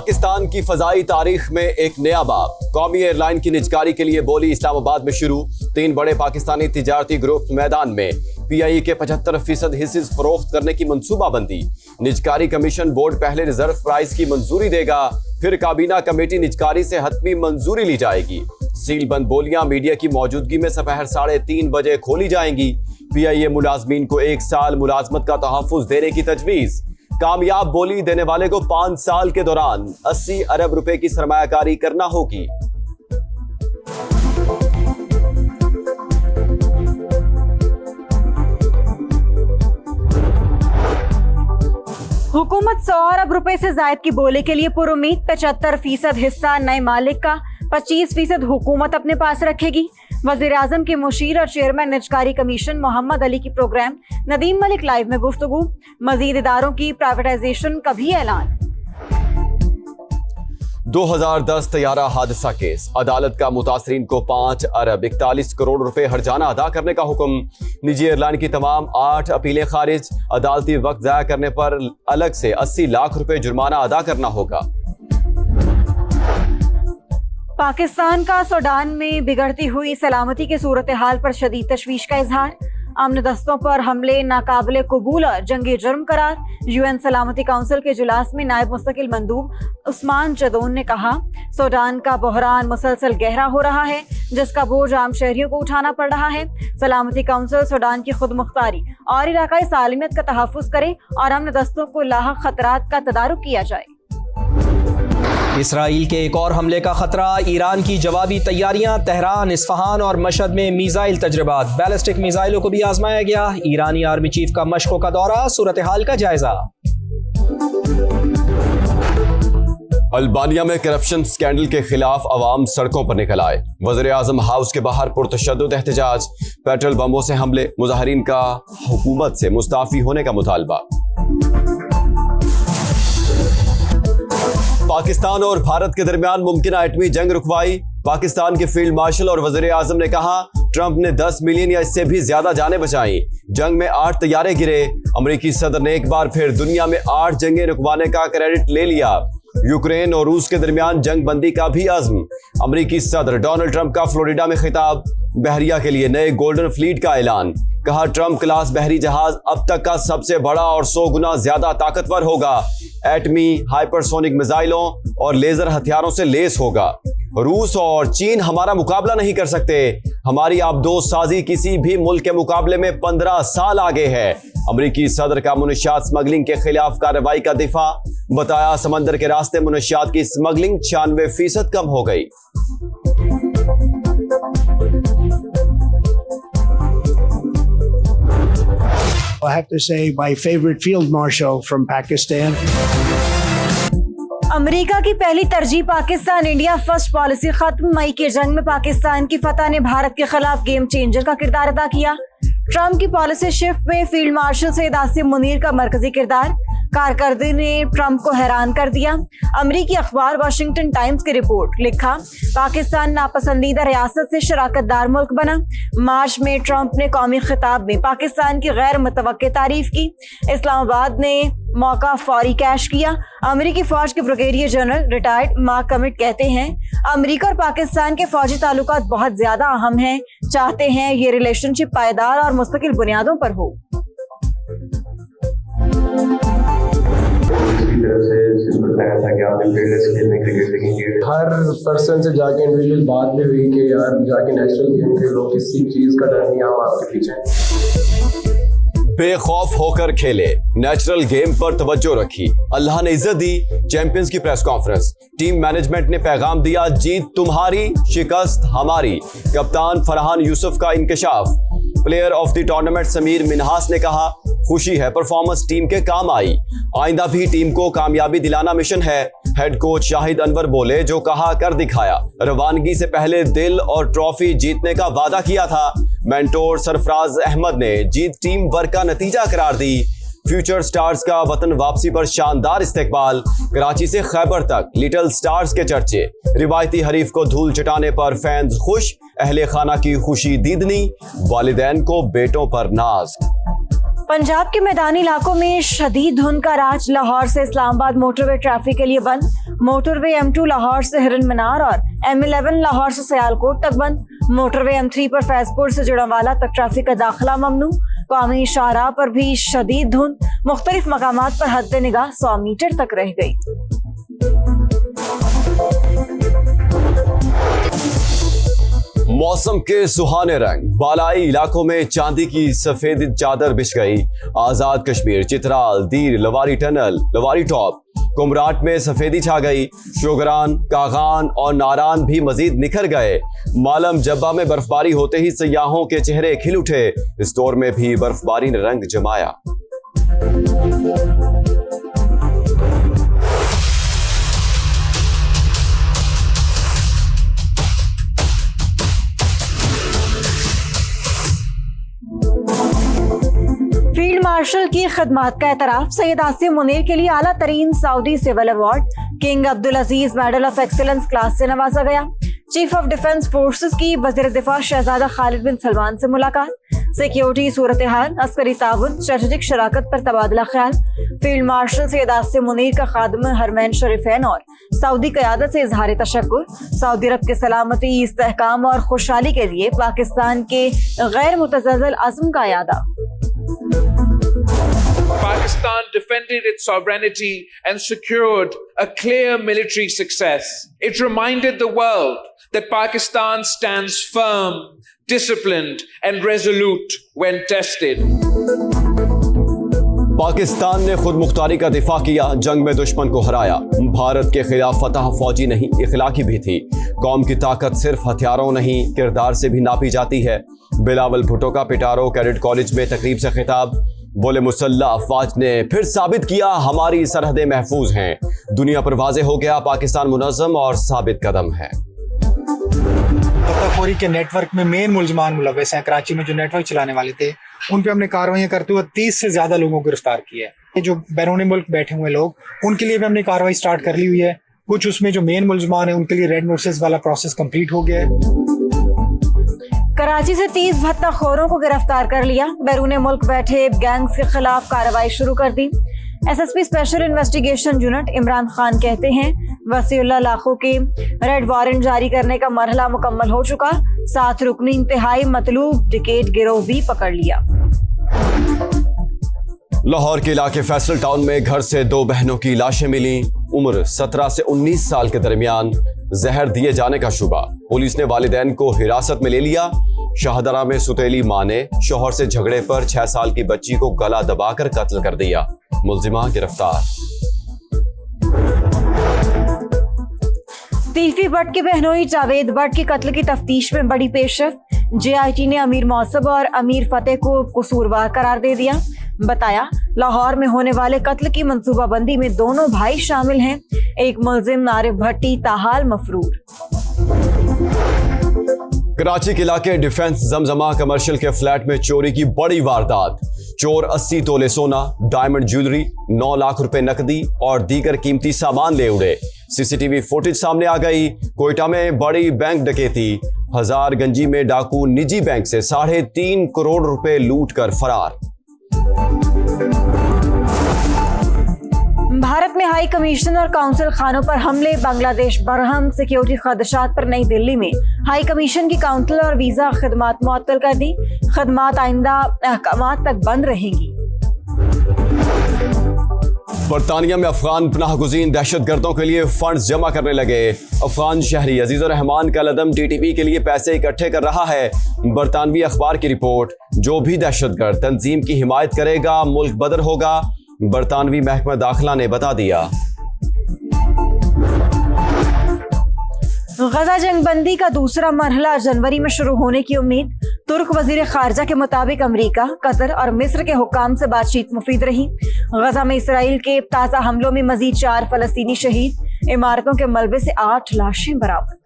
पाकिस्तान की फजाई तारीख में एक नया बाब। कौमी एयरलाइन की निजकारी के लिए बोली इस्लामाबाद में शुरू। 3 बड़े पाकिस्तानी तिजारती ग्रुप मैदान में। PIE के 75% हिस्से फरोख्त करने की मंसूबाबंदी। निजकारी कमीशन बोर्ड पहले रिजर्व प्राइस की मंजूरी देगा, फिर काबीना कमेटी निजकारी से हतमी मंजूरी ली जाएगी। सील बंद बोलियां मीडिया की मौजूदगी में दोपहर 3:30 बजे खोली जाएंगी। PIE मुलाजमीन को 1 साल मुलाजमत का तहफ्फुज देने की तजवीज। कामयाब बोली देने वाले को 5 साल के दौरान 80 अरब रुपए की सरमायाकारी करना होगी। हुकूमत 100 अरब रुपए से जायद की बोली के लिए पुरुमीद। 75% हिस्सा नए मालिक का, 25% हुकूमत अपने पास रखेगी। वजीर आजम के मुशीर और चेयरमैन निजकारी कमीशन मोहम्मद अली की प्रोग्राम नदीम मलिक लाइव में गुफ्तगू। मजीद इदारों की प्राइवेटाइजेशन का भी ऐलान। 2010 तैयारा हादसा केस। अदालत का मुतासरीन को 5 अरब 41 करोड़ रुपए हर्जाना अदा करने का हुक्म। निजी एयरलाइन की तमाम 8 अपीलें खारिज। अदालती वक्त ज़ाया करने पर अलग से 80 लाख रुपए जुर्माना अदा करना होगा। पाकिस्तान का सूडान में बिगड़ती हुई सलामती की सूरत हाल पर शदीद तशवीश का इजहार। अमन दस्तों पर हमले नाकाबिले कबूल जंगी जुर्म करार। UN सलामती काउंसिल के इजलास में नायब मुस्तकिल मंदूब उस्मान चदोन ने कहा, सूडान का बहरान मुसलसल गहरा हो रहा है, जिसका बोझ आम शहरियों को उठाना पड़ रहा है। सलामती काउंसिल सूडान की खुद मुख्तारी और इलाकाई सालमियत का तहफ़्फ़ुज़ करे और अमन दस्तों को लाहक खतरात का तदारुक किया जाए। इसराइल के एक और हमले का खतरा। ईरान की जवाबी तैयारियां। तेहरान, इस्फहान और मशहद में मिसाइल तजर्बात। बैलिस्टिक मिसाइलों को भी आजमाया गया। ईरानी आर्मी चीफ का मशकों का दौरा, सूरत हाल का जायजा। अल्बानिया में करप्शन स्कैंडल के खिलाफ अवाम सड़कों पर निकल आए। वज़ीर आज़म हाउस के बाहर पुरतशद्दुद एहतजाज। पेट्रोल बमों से हमले। मुजाहिरीन का हुकूमत से मुस्ताफी होने का मुतालबा। पाकिस्तान और भारत के दरमियान मुमकिन एटमी जंग रुकवाई। पाकिस्तान के फील्ड मार्शल और वज़ीर आज़म ने कहा, ट्रंप ने 10 मिलियन या इससे भी ज्यादा जानें बचाई। जंग में 8 तैयारे गिरे। अमेरिकी सदर ने एक बार फिर दुनिया में 8 जंगें रुकवाने का क्रेडिट ले लिया। यूक्रेन और रूस के दरमियान जंग बंदी का भी अज़्म। अमेरिकी सदर डोनाल्ड ट्रंप का फ्लोरिडा में खिताब। बहरिया के लिए नए गोल्डन फ्लीट का ऐलान। कहा, ट्रंप क्लास बहरी जहाज अब तक का सबसे बड़ा और 100 गुना ज्यादा ताकतवर होगा। एटमी, हाइपरसोनिक मिसाइलों और लेजर हथियारों से लेस होगा। रूस और चीन हमारा मुकाबला नहीं कर सकते। हमारी आबदोज साजी किसी भी मुल्क के मुकाबले में 15 साल आगे है। अमेरिकी सदर का मुनशियात स्मगलिंग के खिलाफ कार्रवाई का दिफा। बताया, समंदर के रास्ते मुनशियात की स्मगलिंग 96% कम हो गई। I have to say my favorite field marshal from Pakistan. America की पहली तरजीह पाकिस्तान इंडिया फर्स्ट पॉलिसी खत्म। मई के जंग में पाकिस्तान की फतह ने भारत के खिलाफ गेम चेंजर का किरदार अदा किया। ट्रंप की पॉलिसी शिफ्ट में फील्ड मार्शल सैयद आसिम मुनीर का मरकजी किरदार। कारकर्दगी ने ट्रंप को हैरान कर दिया। अमेरिकी अखबार वाशिंगटन टाइम्स की रिपोर्ट। लिखा, पाकिस्तान नापसंदीदा रियासत से शराकतदार मुल्क बना। मार्च में ट्रंप ने कौमी खिताब में पाकिस्तान की गैर मुतवक्के तारीफ की। इस्लामाबाद ने मौका फौरी कैश किया। अमेरिकी फौज के brigadier general retired mark commit कहते हैं, अमेरिका और पाकिस्तान के फौजी ताल्लुकात बहुत ज्यादा अहम हैं। चाहते हैं ये रिलेशनशिप पायदार और मुस्तकिल बुनियादों पर हो। हर पर्सन से जाके इंडिविजुअल बात भी हुई कि यार जाके नेशनल गेम खेलो, किसी चीज का डर नहीं, हम आपके पीछे। बेखौफ होकर खेले, नेचुरल गेम पर तवज्जो रखी, अल्लाह ने इज्जत दी। चैंपियंस की प्रेस कॉन्फ्रेंस। टीम मैनेजमेंट ने पैगाम दिया, जीत तुम्हारी, शिकस्त हमारी। कप्तान फरहान यूसुफ का इंकशाफ। Player of the tournament Sameer Minhas ने कहा, खुशी है परफॉर्मेंस टीम के काम आई। आइंदा भी टीम को कामयाबी दिलाना मिशन है। हेड कोच शाहिद अनवर बोले, जो कहा कर दिखाया। रवानगी से पहले दिल और ट्रॉफी जीतने का वादा किया था। मेंटोर सरफराज अहमद ने जीत टीम वर्क का नतीजा करार दी। फ्यूचर स्टार्स का वतन वापसी पर शानदार इस्तेकबाल। कराची से खैबर तक लिटिल स्टार्स के चर्चे। रिवायती हरीफ को धूल चटाने पर फैंस खुश। अहले खाना की खुशी दीदनी। वालिदैन को बेटों पर नाज। पंजाब के मैदानी इलाकों में शदीद धुंध का राज। लाहौर से इस्लामाबाद मोटरवे ट्रैफिक के लिए बंद। मोटरवे M2 लाहौर से हिरन मीनार और M11 लाहौर से सियालकोट तक बंद। मोटरवे M3 पर फैजपुर से जुड़ावाला तक ट्रैफिक का दाखिला ममनू। कौमी शाहराह पर भी शदीद धुंध, मुख्तलिफ मकामात पर हद निगाह 100 मीटर तक रह गई। मौसम के सुहाने रंग, बालाई इलाकों में चांदी की सफेद चादर बिछ गई। आजाद कश्मीर, चित्राल, दीर, लवारी टनल, लवारी टॉप, कुमराट में सफेदी छा गई। शोगरान, कागान और नारान भी मजीद निखर गए। मालम जब्बा में बर्फबारी होते ही सयाहों के चेहरे खिल उठे। इस दौर में भी बर्फबारी ने रंग जमाया। फील्ड मार्शल की खदमात का एतराफ। सैयद आसिम मुनीर के लिए आला तरीन सऊदी civil award King Abdul Aziz Medal of Excellence class से नवाजा गया। चीफ ऑफ डिफेंस फोर्सेस की वज़ीर दिफा शहजादा खालिद बिन सलमान से मुलाकात। सिक्योरिटी सूरत हाल, अस्करी ताउन, स्ट्रेटेजिक शराकत पर तबादला ख्याल। फील्ड मार्शल सैयद आसिम मुनीर का खादिम हरमैन शरीफैन और सऊदी क़यादत से इजहार तशक्कुर। सऊदी अरब के सलामती, इस्तेहकाम और खुशहाली के लिए पाकिस्तान के गैर मुतज़ल्ज़ल अज़्म का यादा। Pakistan defended its sovereignty and secured a clear military success. It reminded the world that Pakistan stands firm, disciplined, and resolute when tested. Pakistan ने खुद मुख्तारी का दिफा किया, जंग में दुश्मन को हराया। भारत के खिलाफ फतह फौजी नहीं, इखलाकी भी थी। कौम की ताकत सिर्फ हथियारों नहीं, किरदार से भी नापी जाती है। बिलावल भुट्टो का पिटारो कैडेट कॉलेज में तकरीब से खिताब। बोले, मुसल्लह अफवाज ने फिर साबित किया हमारी सरहदें महफूज हैं। दुनिया पर वाज़े हो गया पाकिस्तान मुनज़्ज़म और साबित कदम है। तख्ताखोरी के नेटवर्क में मेन मुलजमान मुलव्वस हैं। कराची में जो नेटवर्क चलाने वाले थे, उन पे हमने कार्रवाइयाँ करते हुए 30 से ज्यादा लोगों को गिरफ्तार किया है। जो बैरून मुल्क बैठे हुए लोग, उनके लिए भी हमने कार्रवाई स्टार्ट कर ली हुई है। कुछ उसमें जो मेन मुलजमान है, उनके लिए रेड नोटिस वाला प्रोसेस कंप्लीट हो गया है। कराची से 30 भत्ताखोरों को गिरफ्तार कर लिया। बैरून मुल्क बैठे गैंग्स के खिलाफ कार्रवाई शुरू कर दी। SSP special investigation unit Imran Khan कहते हैं, वसीउल्लाह लाखों के रेड वारंट जारी करने का मरहला मुकम्मल हो चुका। 7 रुकनी इंतहाई मतलूब डिकेट गिरोह भी पकड़ लिया। लाहौर के इलाके फैसल टाउन में घर से 2 बहनों की लाशें मिली। उम्र 17 से 19 साल के दरमियान, जहर दिए जाने का शुबा। पुलिस ने वालिदैन को हिरासत में ले लिया। शाहदरा में सुतेली मां ने शौहर से झगड़े पर 6 साल की बच्ची को गला दबाकर कत्ल कर दिया। मुलजिमा गिरफ्तार। तीफी भट्ट के बहनोई जावेद भट्ट के कत्ल की तफ्तीश में बड़ी पेशरफ। JIT ने अमीर मौसब और अमीर फतेह को कसूरवार करार दे दिया। बताया, लाहौर में होने वाले कत्ल की मंसूबाबंदी में दोनों भाई शामिल हैं। एक मुलजिम आरिफ भट्टी ताहाल मफरूर। कराची के इलाके डिफेंस जमजमा कमर्शियल के फ्लैट में चोरी की बड़ी वारदात। चोर 80 तोले सोना, डायमंड ज्वेलरी, 9 लाख रुपए नकदी और दीगर कीमती सामान ले उड़े। CCTV फुटेज सामने आ गई। कोयटा में बड़ी बैंक डकैती। हजारगंजी में डाकू निजी बैंक से 3.5 करोड़ रुपए लूट कर फरार। भारत में हाई कमीशन और काउंसिल खानों पर हमले, बांग्लादेश बरहम। सिक्योरिटी खदशात पर नई दिल्ली में हाई कमीशन की काउंसिल और वीजा खदमात मुअत्तल कर दी। खदमात आइंदा अहकामात तक बंद रहेंगी। बरतानिया में अफगान पनाहगुज़ीन दहशतगर्दों के लिए फंड्स जमा करने लगे। अफगान शहरी अजीजुर रहमान का लदम TTP के लिए पैसे इकट्ठे कर रहा है। बरतानवी अखबार की रिपोर्ट, जो भी दहशतगर्द तंजीम की हिमायत करेगा मुल्क बदर होगा। बरतानवी महकमा दाखिला ने बता दिया। गजा जंगबंदी का दूसरा मरहला जनवरी में शुरू होने की उम्मीद। तुर्क वजीर खारजा के मुताबिक अमेरिका, कतर और मिस्र के हुक्काम से बातचीत मुफीद रही। गजा में इसराइल के ताज़ा हमलों में मजीद 4 फलस्तीनी शहीद। इमारतों के मलबे से 8 लाशें बरामद।